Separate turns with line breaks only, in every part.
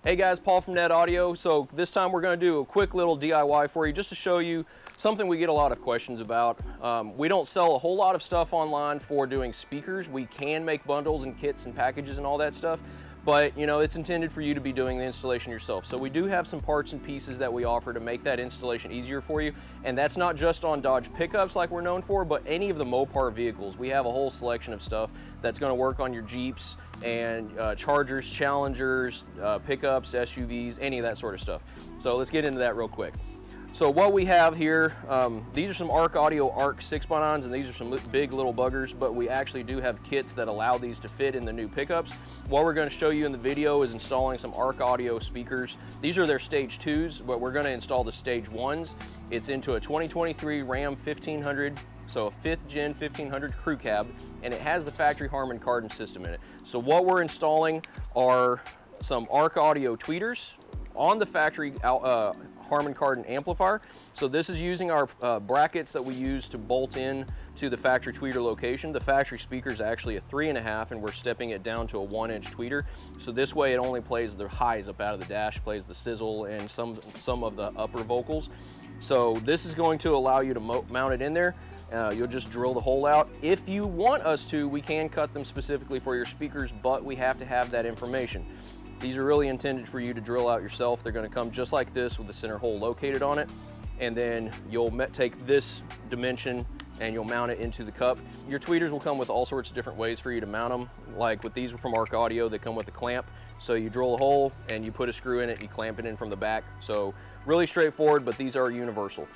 Hey guys, Paul from Net Audio. So this time we're going to do a quick little DIY for you just to show you something we get a lot of questions about. We don't sell a whole lot of stuff online for doing speakers. We can make bundles and kits and packages and all that stuff, but you know, it's intended for you to be doing the installation yourself. So we do have some parts and pieces that we offer to make that installation easier for you. And that's not just on Dodge pickups like we're known for, but any of the Mopar vehicles. We have a whole selection of stuff that's going to work on your Jeeps and Chargers, Challengers, pickups, SUVs, any of that sort of stuff. So let's get into that real quick. So what we have here, these are some Arc Audio Arc 6x9s, and these are some big little buggers, but we actually do have kits that allow these to fit in the new pickups. What we're going to show you in the video is installing some Arc Audio speakers. These are their stage 2s, but we're going to install the stage 1s. It's into a 2023 Ram 1500, so a 5th gen 1500 crew cab, and it has the factory Harman Kardon system in it. So what we're installing are some Arc Audio tweeters on the factory Harman Kardon amplifier. So this is using our brackets that we use to bolt in to the factory tweeter location. The factory speaker is actually a 3.5, and we're stepping it down to a 1-inch tweeter. So this way it only plays the highs up out of the dash, plays the sizzle and some of the upper vocals. So this is going to allow you to mount it in there. You'll just drill the hole out. If you want us to, we can cut them specifically for your speakers, but we have to have that information. These are really intended for you to drill out yourself. They're going to come just like this with the center hole located on it. And then you'll take this dimension and you'll mount it into the cup. Your tweeters will come with all sorts of different ways for you to mount them. Like with these from Arc Audio, they come with a clamp. So you drill a hole and you put a screw in it, you clamp it in from the back. So really straightforward, but these are universal.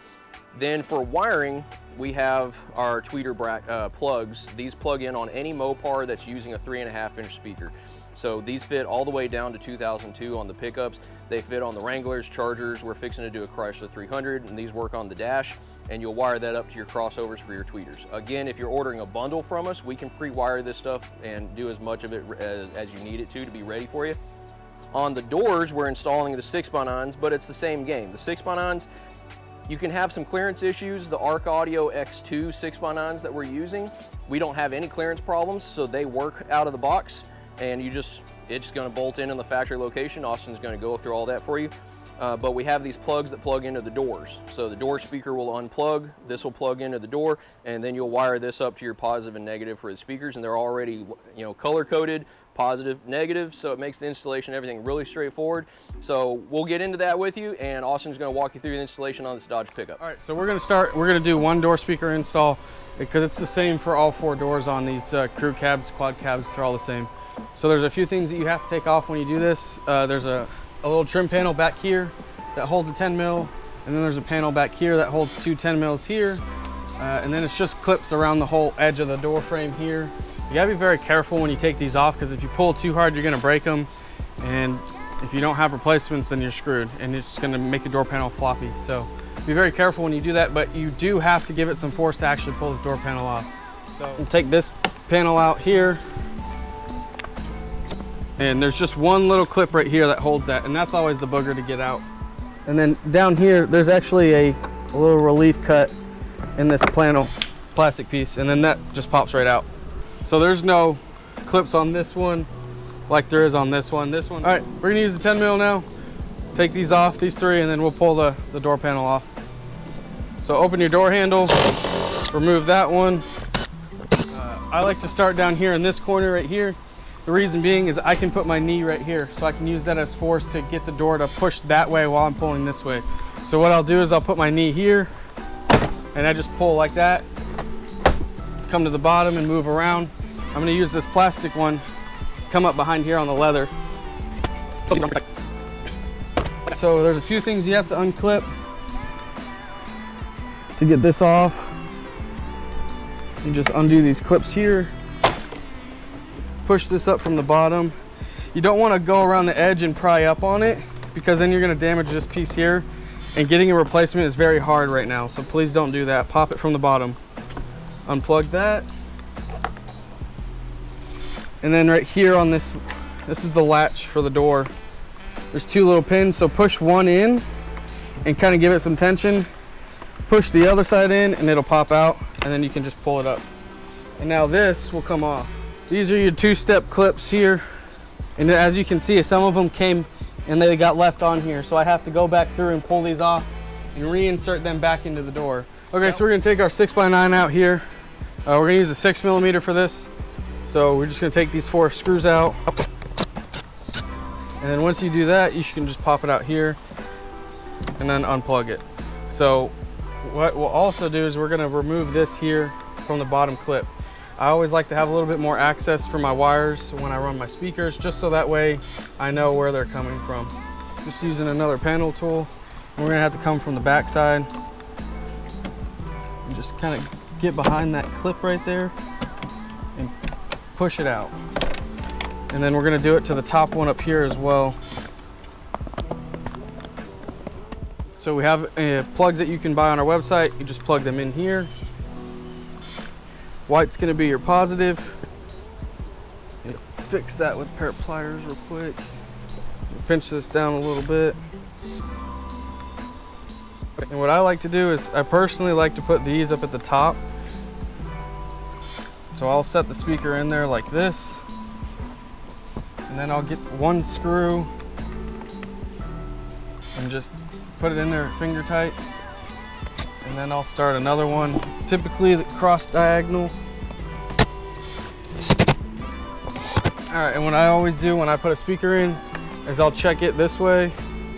Then for wiring, we have our tweeter plugs. These plug in on any Mopar that's using a 3.5-inch speaker. So these fit all the way down to 2002 on the pickups. They fit on the Wranglers, Chargers. We're fixing to do a Chrysler 300, and these work on the dash, and you'll wire that up to your crossovers for your tweeters. Again, if you're ordering a bundle from us, we can pre-wire this stuff and do as much of it as you need it to be ready for you. On the doors, we're installing the 6x9s, but it's the same game. The 6x9s, you can have some clearance issues. The Arc Audio X2 6x9s that we're using, we don't have any clearance problems, so they work out of the box. And it's just going to bolt in the factory location. Austin's going to go through all that for you. But we have these plugs that plug into the doors. So the door speaker will unplug, this will plug into the door, and then you'll wire this up to your positive and negative for the speakers, and they're already, you know, color coded, positive, negative, so it makes the installation everything really straightforward. So we'll get into that with you, and Austin's going to walk you through the installation on this Dodge pickup.
All right, so we're going to do one door speaker install because it's the same for all 4 doors on these crew cabs, quad cabs, they're all the same. So there's a few things that you have to take off when you do this. There's a little trim panel back here that holds a 10 mil, and then there's a panel back here that holds 2 10 mils here, and then it's just clips around the whole edge of the door frame here. You gotta be very careful when you take these off, because if you pull too hard, you're gonna break them, and if you don't have replacements, then you're screwed, and it's just gonna make your door panel floppy. So be very careful when you do that, but you do have to give it some force to actually pull this door panel off. So we'll take this panel out here, and there's just one little clip right here that holds that, and that's always the booger to get out. And then down here, there's actually a little relief cut in this plastic piece, and then that just pops right out. So there's no clips on this one like there is on this one. All right, we're gonna use the 10 mil now. Take these off, these 3, and then we'll pull the door panel off. So open your door handle, remove that one. I like to start down here in this corner right here. The reason being is I can put my knee right here, so I can use that as force to get the door to push that way while I'm pulling this way. So what I'll do is I'll put my knee here, and I just pull like that, come to the bottom and move around. I'm gonna use this plastic one, come up behind here on the leather. So there's a few things you have to unclip to get this off. You just undo these clips here. Push this up from the bottom. You don't want to go around the edge and pry up on it, because then you're going to damage this piece here, and getting a replacement is very hard right now, so please don't do that. Pop it from the bottom. Unplug that. And then right here on this is the latch for the door. There's 2 little pins, so push one in and kind of give it some tension. Push the other side in and it'll pop out, and then you can just pull it up. And now this will come off. These are your 2-step clips here. And as you can see, some of them came and they got left on here. So I have to go back through and pull these off and reinsert them back into the door. Okay, so we're gonna take our 6x9 out here. We're gonna use a 6mm for this. So we're just gonna take these 4 screws out. And then once you do that, you can just pop it out here and then unplug it. So what we'll also do is we're gonna remove this here from the bottom clip. I always like to have a little bit more access for my wires when I run my speakers, just so that way I know where they're coming from. Just using another panel tool. We're gonna have to come from the back side and just kind of get behind that clip right there and push it out. And then we're gonna do it to the top one up here as well. So we have plugs that you can buy on our website. You just plug them in here. White's gonna be your positive. Fix that with a pair of pliers real quick. Pinch this down a little bit. And what I like to do is I personally like to put these up at the top. So I'll set the speaker in there like this. And then I'll get one screw and just put it in there finger tight. And then I'll start another one, typically cross diagonal. All right, and what I always do when I put a speaker in is I'll check it this way,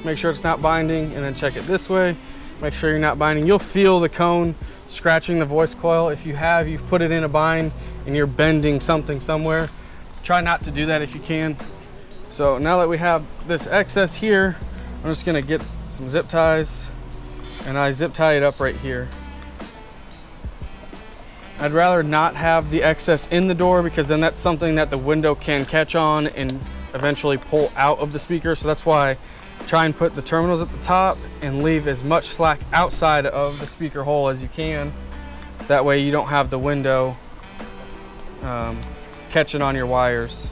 make sure it's not binding, and then check it this way, make sure you're not binding. You'll feel the cone scratching the voice coil. If you've put it in a bind and you're bending something somewhere, try not to do that if you can. So now that we have this excess here, I'm just gonna get some zip ties and I zip tie it up right here. I'd rather not have the excess in the door because then that's something that the window can catch on and eventually pull out of the speaker. So that's why I try and put the terminals at the top and leave as much slack outside of the speaker hole as you can. That way you don't have the window catching on your wires.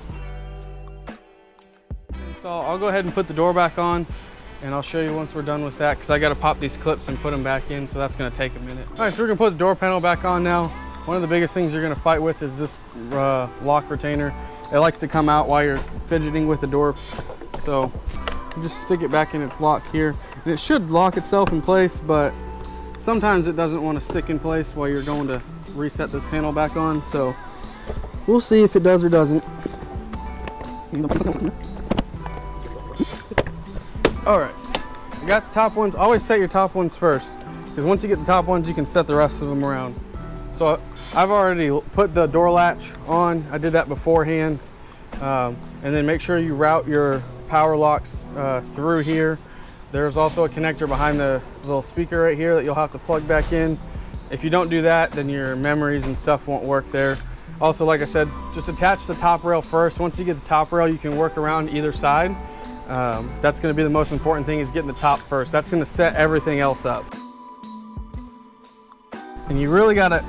So I'll go ahead and put the door back on and I'll show you once we're done with that because I got to pop these clips and put them back in, so that's going to take a minute. All right, so we're going to put the door panel back on now. One of the biggest things you're going to fight with is this lock retainer. It likes to come out while you're fidgeting with the door. So you just stick it back in its lock here. And it should lock itself in place, but sometimes it doesn't want to stick in place while you're going to reset this panel back on. So we'll see if it does or doesn't. All right, you got the top ones. Always set your top ones first, because once you get the top ones, you can set the rest of them around. So I've already put the door latch on. I did that beforehand. And then make sure you route your power locks through here. There's also a connector behind the little speaker right here that you'll have to plug back in. If you don't do that, then your memories and stuff won't work there. Also, like I said, just attach the top rail first. Once you get the top rail, you can work around either side. That's going to be the most important thing, is getting the top first. That's going to set everything else up. And you really got to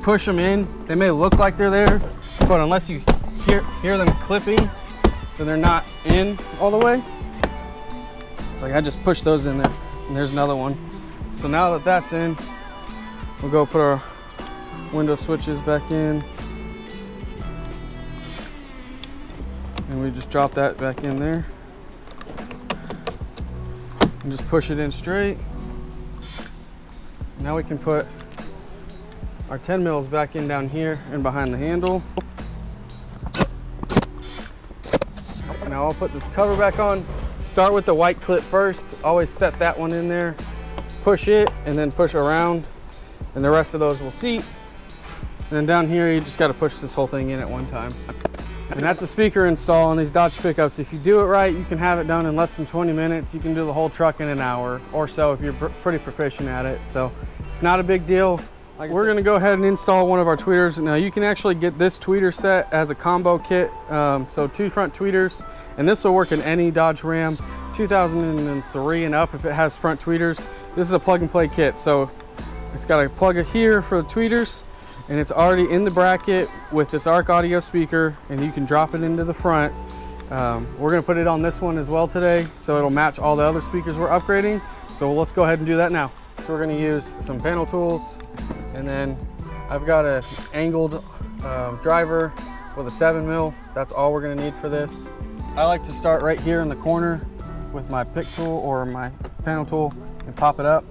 push them in. They may look like they're there, but unless you hear them clipping, then they're not in all the way. It's like I just pushed those in there, and there's another one. So now that that's in, we'll go put our window switches back in. And we just drop that back in there. And just push it in straight. Now we can put our 10 mils back in down here and behind the handle. Now I'll put this cover back on. Start with the white clip first. Always set that one in there. Push it and then push around, and the rest of those will seat. And then down here, you just got to push this whole thing in at one time. And that's a speaker install on these Dodge pickups. If you do it right, you can have it done in less than 20 minutes. You can do the whole truck in an hour or so if you're pretty proficient at it. So it's not a big deal. We're gonna go ahead and install one of our tweeters. Now you can actually get this tweeter set as a combo kit. So 2 front tweeters, and this will work in any Dodge Ram 2003 and up if it has front tweeters. This is a plug and play kit. So it's got a plug here for the tweeters, and it's already in the bracket with this ARC audio speaker, and you can drop it into the front. We're gonna put it on this one as well today, so it'll match all the other speakers we're upgrading. So let's go ahead and do that now. So we're gonna use some panel tools, and then I've got an angled driver with a 7 mil. That's all we're gonna need for this. I like to start right here in the corner with my pick tool or my panel tool and pop it up.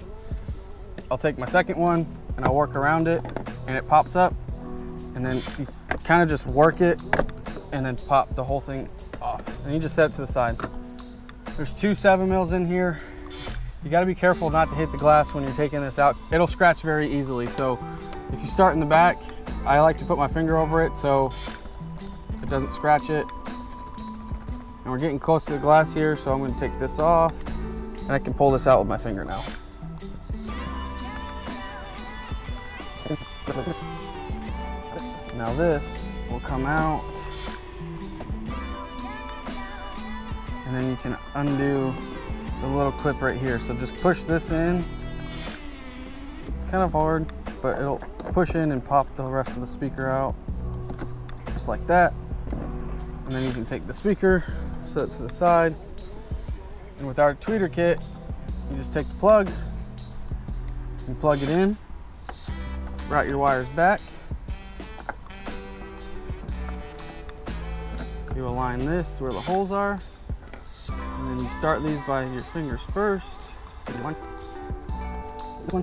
I'll take my second one and I'll work around it and it pops up, and then you kind of just work it and then pop the whole thing off, and you just set it to the side. There's 2 7mm in here. You got to be careful not to hit the glass when you're taking this out. It'll scratch very easily, so if you start in the back, I like to put my finger over it so it doesn't scratch it. And we're getting close to the glass here, so I'm going to take this off, and I can pull this out with my finger now. Now this will come out, and then you can undo the little clip right here. So just push this in. It's kind of hard, but it'll push in and pop the rest of the speaker out, just like that. And then you can take the speaker, set it to the side, and with our tweeter kit, you just take the plug, you plug it in, route your wires back. You align this where the holes are, and then you start these by your fingers first. This one. All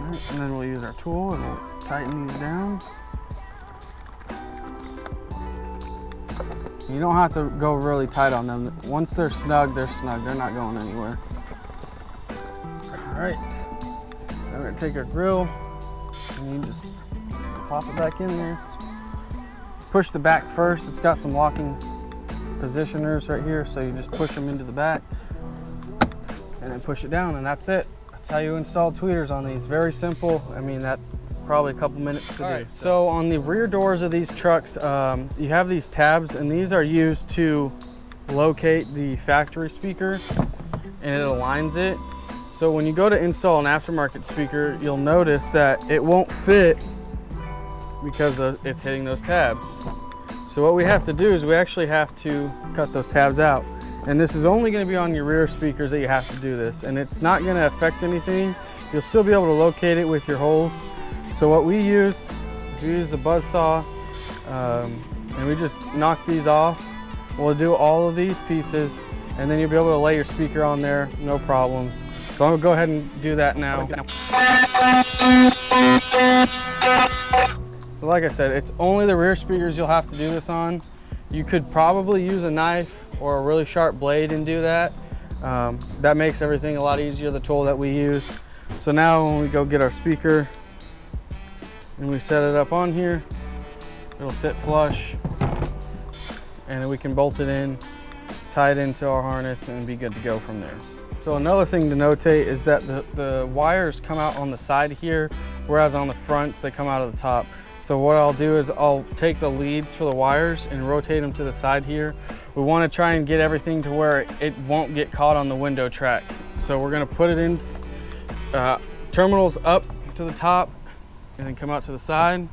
right, and then we'll use our tool and we'll tighten these down. You don't have to go really tight on them. Once they're snug, they're snug. They're not going anywhere. All right, now we're gonna take our grill and you just pop it back in there. Push the back first. It's got some locking positioners right here, so you just push them into the back and then push it down, and that's it. That's how you install tweeters on these. Very simple. I mean, that probably a couple minutes to do. So on the rear doors of these trucks, you have these tabs, and these are used to locate the factory speaker, and it aligns it. So when you go to install an aftermarket speaker, you'll notice that it won't fit because it's hitting those tabs. So what we have to do is we actually have to cut those tabs out. And this is only going to be on your rear speakers that you have to do this. And it's not going to affect anything. You'll still be able to locate it with your holes. So what we use is we use a buzz saw, and we just knock these off. We'll do all of these pieces, and then you'll be able to lay your speaker on there, no problems. So I'm going to go ahead and do that now. So like I said, it's only the rear speakers you'll have to do this on. You could probably use a knife or a really sharp blade and do that. That makes everything a lot easier, the tool that we use. So now when we go get our speaker and we set it up on here, it'll sit flush, and then we can bolt it in, tie it into our harness, and be good to go from there. So another thing to notate is that the wires come out on the side here, whereas on the front they come out of the top. So what I'll do is I'll take the leads for the wires and rotate them to the side here. We want to try and get everything to where it won't get caught on the window track. So we're going to put it in terminals up to the top and then come out to the side,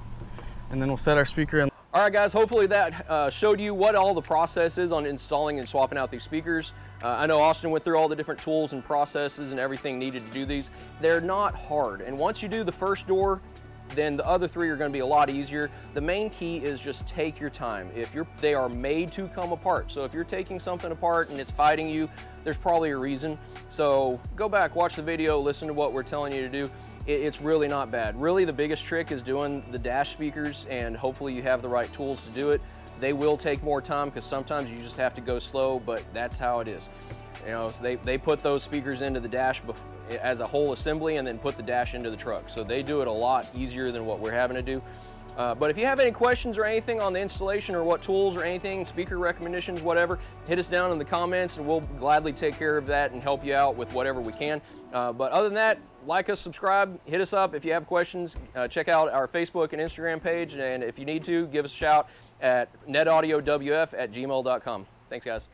and then we'll set our speaker in.
All right, guys, hopefully that showed you what all the process is on installing and swapping out these speakers. I know Austin went through all the different tools and processes and everything needed to do these. They're not hard, and once you do the first door, then the other 3 are going to be a lot easier. The main key is just take your time. They are made to come apart. So if you're taking something apart and it's fighting you, there's probably a reason. So go back, watch the video, listen to what we're telling you to do. It's really not bad. Really, the biggest trick is doing the dash speakers, and hopefully you have the right tools to do it. They will take more time because sometimes you just have to go slow, but that's how it is. You know, so they put those speakers into the dash as a whole assembly and then put the dash into the truck. So they do it a lot easier than what we're having to do. But if you have any questions or anything on the installation or what tools or anything, speaker recommendations, whatever, hit us down in the comments and we'll gladly take care of that and help you out with whatever we can. But other than that, like us, subscribe, hit us up if you have questions. Check out our Facebook and Instagram page, and if you need to, give us a shout at netaudiowf@gmail.com. Thanks, guys.